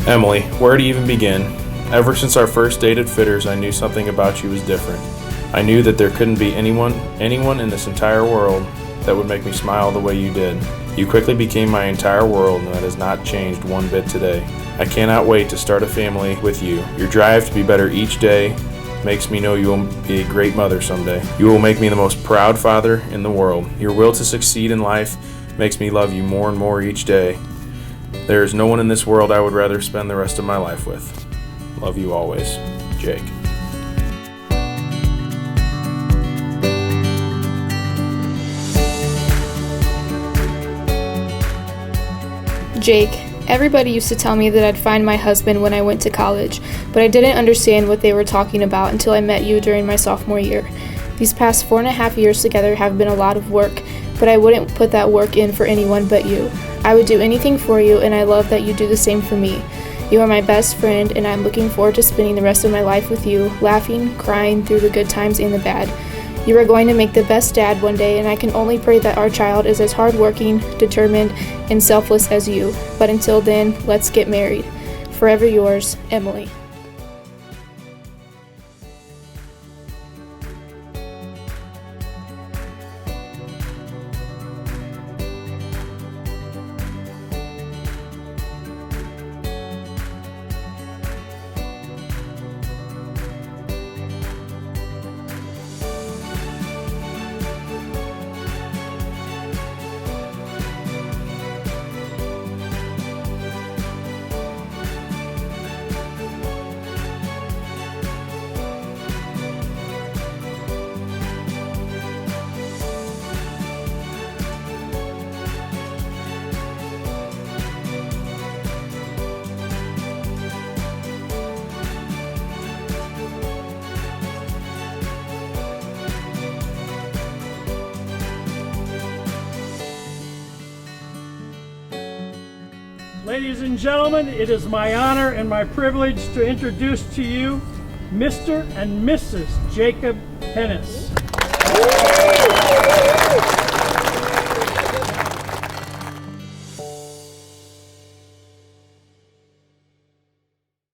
Emily, where to even begin? Ever since our first date at Fitters, I knew something about you was different. I knew that there couldn't be anyone in this entire world that would make me smile the way you did. You quickly became my entire world, and that has not changed one bit today. I cannot wait to start a family with you. Your drive to be better each day makes me know you will be a great mother someday. You will make me the most proud father in the world. Your will to succeed in life makes me love you more and more each day. There is no one in this world I would rather spend the rest of my life with. Love you always, Jake. Jake, everybody used to tell me that I'd find my husband when I went to college, but I didn't understand what they were talking about until I met you during my sophomore year. These past 4.5 years together have been a lot of work, but I wouldn't put that work in for anyone but you. I would do anything for you, and I love that you do the same for me. You are my best friend, and I'm looking forward to spending the rest of my life with you, laughing, crying through the good times and the bad. You are going to make the best dad one day, and I can only pray that our child is as hardworking, determined, and selfless as you. But until then, let's get married. Forever yours, Emily. Ladies and gentlemen, it is my honor and my privilege to introduce to you Mr. and Mrs. Jacob Hennis.